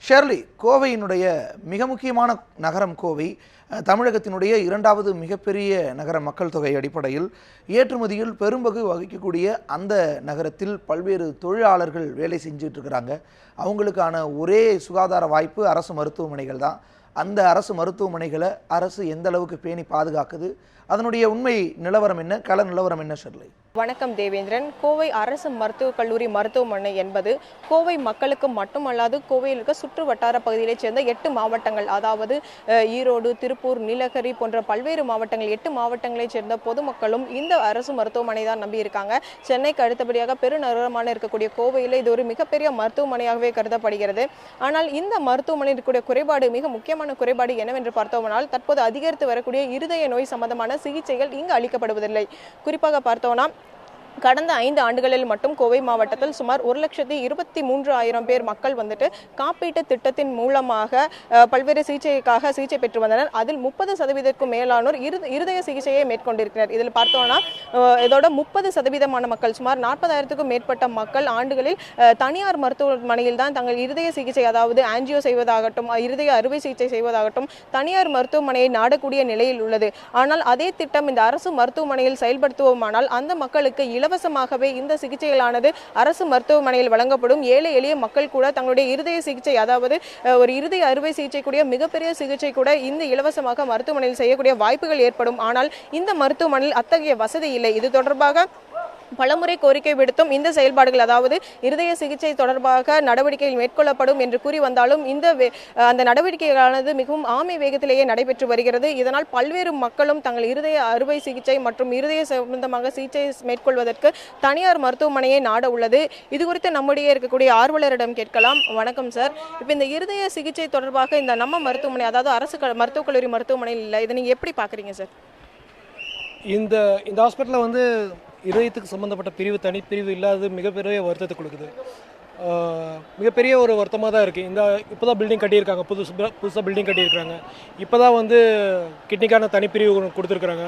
Shirley, கோவையினுடைய மிக முக்கியமான நகரம் கோவை. தமிழகத்தினுடைய இரண்டாவது மிகப்பெரிய நகர மக்கள் தொகை அடிப்படையில் ஏற்றுமதியில் பெரும்பகு வகிக்கக்கூடிய அந்த நகரத்தில் பல்வேறு தொழிலாளர்கள் வேலை செஞ்சுட்டு இருக்கிறாங்க. அவங்களுக்கான ஒரே சுகாதார வாய்ப்பு அரசு மருத்துவமனைகள் தான். அந்த அரசு மருத்துவமனைகளை அரசு எந்த அளவுக்கு பேணி பாதுகாக்குது, அதனுடைய உண்மை நிலவரம் என்ன, கள நிலவரம் என்ன ஷெர்லி? வணக்கம் தேவேந்திரன். கோவை அரசு மருத்துவக் கல்லூரி மருத்துவமனை என்பது கோவை மக்களுக்கு மட்டுமல்லாது கோவையில் இருக்க சுற்று வட்டார பகுதியைச் சேர்ந்த 8 மாவட்டங்கள், அதாவது ஈரோடு, திருப்பூர், நீலகிரி போன்ற பல்வேறு மாவட்டங்கள், 8 மாவட்டங்களைச் சேர்ந்த பொதுமக்களும் இந்த அரசு மருத்துவமனை தான் நம்பி இருக்காங்க. சென்னைக்கு அடுத்தபடியாக பெருநகரமான இருக்கக்கூடிய கோவையில் இது ஒரு மிகப்பெரிய மருத்துவமனையாகவே கருதப்படுகிறது. ஆனால் இந்த மருத்துவமனையில் இருக்கக்கூடிய குறைபாடு, மிக முக்கியமான குறைபாடு என்னவென்று பார்த்தோம்னால், தற்போது அதிகரித்து வரக்கூடிய இருதய நோய் சம்பந்தமான சிகிச்சைகள் இங்கு அளிக்கப்படுவதில்லை. குறிப்பாக பார்த்தோம்னா, கடந்த 5 ஆண்டுகளில் மட்டும் கோவை மாவட்டத்தில் சுமார் 1,23,000 பேர் மக்கள் வந்துட்டு காப்பீட்டு திட்டத்தின் மூலமாக பல்வேறு சிகிச்சைக்காக சிகிச்சை பெற்று வந்தனர். அதில் 30% மேலானோர் இருதய சிகிச்சையை மேற்கொண்டிருக்கிறார். இதில் பார்த்தோம்னா இதோட 30% மக்கள், சுமார் 40,000க்கும் மேற்பட்ட மக்கள் ஆண்டுகளில் தனியார் மருத்துவமனையில் தான் தங்கள் இருதய சிகிச்சை, அதாவது ஆன்ஜியோ செய்வதாகட்டும், இருதய அறுவை சிகிச்சை செய்வதாகட்டும் தனியார் மருத்துவமனையை நாடக்கூடிய நிலையில் உள்ளது. ஆனால் அதே திட்டம் இந்த அரசு மருத்துவமனையில் செயல்படுத்துவோமானால் அந்த மக்களுக்கு இலவசமாகவே இந்த சிகிச்சைகளானது அரசு மருத்துவமனையில் வழங்கப்படும். ஏழை எளிய மக்கள் கூட தங்களுடைய இருதய சிகிச்சை, அதாவது ஒரு இருதய அறுவை சிகிச்சை கூடிய மிகப்பெரிய சிகிச்சை கூட இந்த இலவசமாக மருத்துவமனையில் செய்யக்கூடிய வாய்ப்புகள் ஏற்படும். ஆனால் இந்த மருத்துவமனையில் அத்தகைய வசதி இல்லை. இது தொடர்பாக பலமுறை கோரிக்கை விடுத்தும் இந்த செயல்பாடுகள், அதாவது இருதய சிகிச்சை தொடர்பாக நடவடிக்கைகள் மேற்கொள்ளப்படும் என்று கூறி வந்தாலும் அந்த நடவடிக்கைகளானது மிகவும் ஆமை வேகத்திலேயே நடைபெற்று வருகிறது. இதனால் பல்வேறு மக்களும் தங்கள் இருதய அறுவை சிகிச்சை மற்றும் இருதய சம்பந்தமாக சிகிச்சை மேற்கொள்வதற்கு தனியார் மருத்துவமனையை நாட உள்ளது. இது குறித்து நம்முடைய இருக்கக்கூடிய ஆர்வலரிடம் கேட்கலாம். வணக்கம் சார். இப்போ இந்த இருதய சிகிச்சை தொடர்பாக இந்த நம்ம மருத்துவமனை, அதாவது அரசு மருத்துவக் கல்லூரி மருத்துவமனையில் இல்லை, இதை நீங்கள் எப்படி பார்க்குறீங்க சார்? இந்த ஹாஸ்பிட்டலில் இதயத்துக்கு சம்மந்தப்பட்ட பிரிவு, தனிப்பிரிவு இல்லாதது மிகப்பெரிய வருத்தத்தை கொடுக்குது. மிகப்பெரிய ஒரு வருத்தமாக தான் இருக்குது. இப்போ தான் பில்டிங் கட்டியிருக்காங்க, புதுசாக பில்டிங் கட்டியிருக்காங்க. இப்போ தான் கிட்னிக்கான தனிப்பிரிவு கொடுத்துருக்குறாங்க,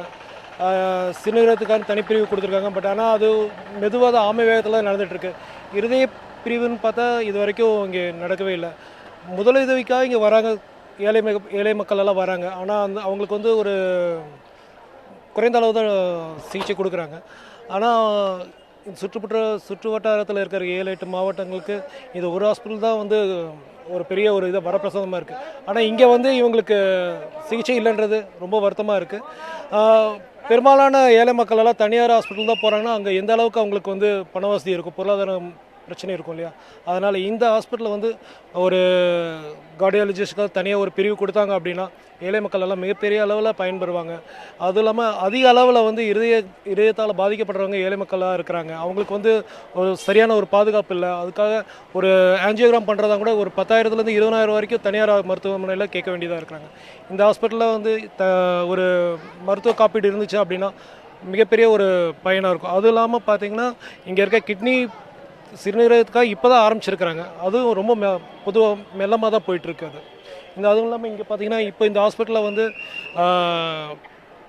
சிறுநீரகத்துக்கான தனிப்பிரிவு கொடுத்துருக்காங்க. பட் ஆனால் அது மெதுவாக தான் ஆமை வேகத்தில் நடந்துகிட்ருக்கு. இருதய பிரிவுன்னு பார்த்தா இது வரைக்கும் இங்கே நடக்கவே இல்லை. முதலுதவிக்காக இங்கே வராங்க, ஏழை மக்கள் எல்லாம் வராங்க. ஆனால் அவங்களுக்கு ஒரு குறைந்த அளவு தான் சிகிச்சை கொடுக்குறாங்க. ஆனால் சுற்று வட்டாரத்தில் இருக்கிற 7-8 மாவட்டங்களுக்கு இது ஒரு ஹாஸ்பிட்டல் தான் ஒரு பெரிய ஒரு இதை வரப்பிரசாதமாக இருக்குது. ஆனால் இங்கே இவங்களுக்கு சிகிச்சை இல்லைன்றது ரொம்ப வருத்தமாக இருக்குது. பெரும்பாலான ஏழை மக்கள் எல்லாம் தனியார் ஹாஸ்பிட்டல் தான் போகிறாங்கன்னா அங்கே எந்த அளவுக்கு அவங்களுக்கு பண வசதி இருக்கும், பொருளாதாரம் பிரச்சனை இருக்கும் இல்லையா? அதனால் இந்த ஹாஸ்பிட்டலில் ஒரு கார்டியாலஜிஸ்ட்காக தனியாக ஒரு பிரிவு கொடுத்தாங்க அப்படின்னா ஏழை மக்கள் எல்லாம் மிகப்பெரிய அளவில் பயன்பெறுவாங்க. அதுவும் இல்லாமல் அதிக அளவில் இதயத்தால் பாதிக்கப்படுறவங்க ஏழை மக்களாக இருக்கிறாங்க. அவங்களுக்கு ஒரு சரியான ஒரு பாதுகாப்பு இல்லை. அதுக்காக ஒரு ஆன்ஜியோகிராம் பண்ணுறதா கூட ஒரு 10,000லேருந்து 20,000 வரைக்கும் தனியார் மருத்துவமனையில் கேட்க வேண்டியதாக இருக்கிறாங்க. இந்த ஹாஸ்பிட்டலில் ஒரு மருத்துவ காப்பீடு இருந்துச்சு அப்படின்னா மிகப்பெரிய ஒரு பயனாக இருக்கும். அதுவும் இல்லாமல் பார்த்திங்கன்னா இங்கே இருக்க கிட்னி, சிறுநீரகத்துக்காக இப்போ தான் ஆரம்பிச்சிருக்கிறாங்க. அதுவும் ரொம்ப பொதுவாக மெல்லமாக தான் போயிட்டுருக்கு. அதுவும் இல்லாமல் இங்கே பார்த்தீங்கன்னா இப்போ இந்த ஹாஸ்பிட்டலில்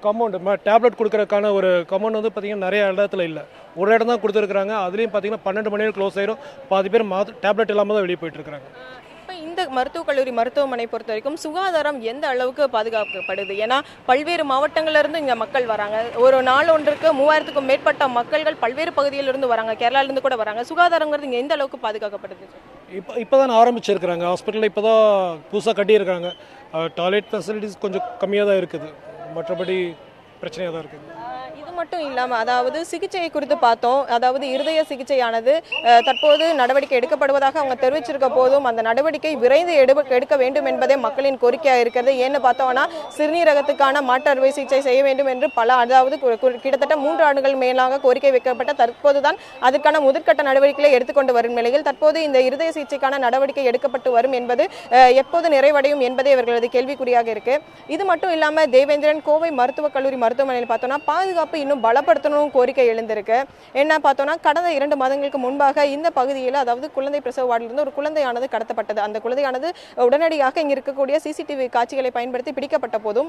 கம்பவுண்டு டேப்லெட் கொடுக்குறதுக்கான ஒரு கம்பவுண்ட் பார்த்திங்கன்னா நிறைய இடத்துல இல்லை, ஒரு இடம் தான் கொடுத்துருக்குறாங்க. அதுலேயும் பார்த்திங்கன்னா 12 மணி நேரம் க்ளோஸ் ஆயிரும். பாதி பேர் டேப்லெட் இல்லாமல் தான் வெளியே போயிட்டுருக்குறாங்க. இந்த மருத்துவக் கல்லூரி மருத்துவமனை பொறுத்த வரைக்கும் சுகாதாரம் எந்த அளவுக்கு பாதுகாக்கப்படுது? ஏன்னா பல்வேறு மாவட்டங்களிலிருந்து இங்கே மக்கள் வராங்க. ஒரு நாள் ஒன்றுக்கு 3000க்கும் மேற்பட்ட மக்கள்கள் பல்வேறு பகுதியிலிருந்து வராங்க, கேரளாவிலிருந்து கூட வராங்க. சுகாதாரங்கிறது இங்கே எந்த அளவுக்கு பாதுகாக்கப்படுது? இப்போ தான் ஆரம்பிச்சிருக்கிறாங்க. ஹாஸ்பிட்டலில் இப்போ தான் புதுசாக கட்டியிருக்காங்க. டாய்லெட் ஃபெசிலிட்டிஸ் கொஞ்சம் கம்மியாக தான் இருக்குது, மற்றபடி பிரச்சனையாக தான் இருக்குது. இது மட்டும் இல்லாமல், அதாவது சிகிச்சையை குறித்து பார்த்தோம். அதாவது இருதய சிகிச்சையானது தற்போது நடவடிக்கை எடுக்கப்படுவதாக அவங்க தெரிவிச்சிருக்க போதும் அந்த நடவடிக்கை விரைந்து எடுக்க வேண்டும் என்பதே மக்களின் கோரிக்கையாக இருக்கிறது. ஏன்னு பார்த்தோம்னா சிறுநீரகத்துக்கான மாற்று அறுவை சிகிச்சை செய்ய வேண்டும் என்று அதாவது கிட்டத்தட்ட 3 ஆண்டுகள் மேலாக கோரிக்கை வைக்கப்பட்ட தற்போது தான் அதற்கான முதற்கட்ட நடவடிக்கைகளை எடுத்துக்கொண்டு வரும் நிலையில் தற்போது இந்த இருதய சிகிச்சைக்கான நடவடிக்கை எடுக்கப்பட்டு வரும் என்பது எப்போது நிறைவடையும் என்பதே இவர்களது கேள்விக்குறியாக இருக்கு. இது மட்டும் இல்லாமல் தேவேந்திரன், கோவை மருத்துவக் கல்லூரி மருத்துவமனையில் பார்த்தோம்னா பாதுகாப்பு இன்னும் பலப்படுத்தணும் கோரிக்கை எழுந்திருக்கு. என்ன பார்த்தோம்னா கடந்த 2 மாதங்களுக்கு முன்பாக இந்த பகுதியில், அதாவது குழந்தை பிரசவ வார்டிலிருந்து ஒரு குழந்தையானது கடத்தப்பட்டது. அந்த குழந்தையானது உடனடியாக இங்கு இருக்கக்கூடிய சிசிடிவி காட்சிகளை பயன்படுத்தி பிடிக்கப்பட்ட போதும்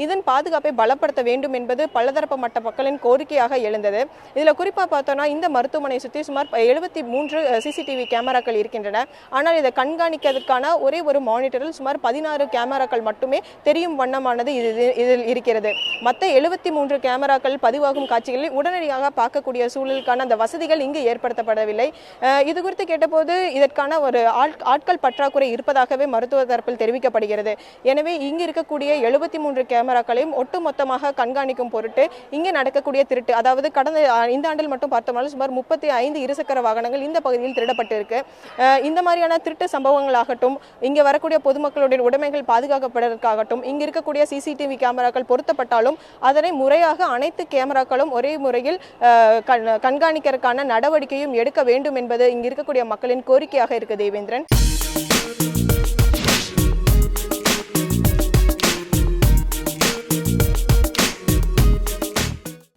இதன் பாதுகாப்பை பலப்படுத்த வேண்டும் என்பது பலதரப்பு மட்ட மக்களின் கோரிக்கையாக எழுந்தது. இதில் குறிப்பாக பார்த்தோம்னா இந்த மருத்துவமனையை சுற்றி சுமார் 73 சிசிடிவி கேமராக்கள் இருக்கின்றன. ஆனால் இதை கண்காணிக்கிறதுக்கான ஒரே ஒரு மானிட்டரில் சுமார் 16 கேமராக்கள் மட்டுமே தெரியும் வண்ணமானது இதில் இருக்கிறது. மற்ற 73 கேமராக்கள் பதிவாகும் காட்சிகளை உடனடியாக பார்க்கக்கூடிய சூழலுக்கான அந்த வசதிகள் இங்கு ஏற்படுத்தப்படவில்லை. இது குறித்து கேட்டபோது இதற்கான ஒரு ஆட்கள் பற்றாக்குறை இருப்பதாகவே மருத்துவ தரப்பில் தெரிவிக்கப்படுகிறது. எனவே இங்கு இருக்கக்கூடிய 73 கேமராக்களையும் ஒட்டுமொத்தமாக கண்காணிக்கும் பொருட்டு இங்கே நடக்கக்கூடிய திருட்டு, அதாவது கடந்த இந்த ஆண்டில் மட்டும் பார்த்தோம்னாலும் சுமார் 35 இருசக்கர வாகனங்கள் இந்த பகுதியில் திருடப்பட்டிருக்கு. இந்த மாதிரியான திருட்டு சம்பவங்களாகட்டும், இங்கே வரக்கூடிய பொதுமக்களுடைய உடைமைகள் பாதுகாக்கப்படுவதற்காகட்டும், இங்கு இருக்கக்கூடிய சிசிடிவி கேமராக்கள் பொருத்தப்பட்டாலும் அதனை முறையாக அனைத்து கேமராக்களும் ஒரே முறையில் கண்காணிக்கிறதுக்கான நடவடிக்கையும் எடுக்க வேண்டும் என்பது இங்கு இருக்கக்கூடிய மக்களின் கோரிக்கையாக இருக்கு. தேவேந்திரன்.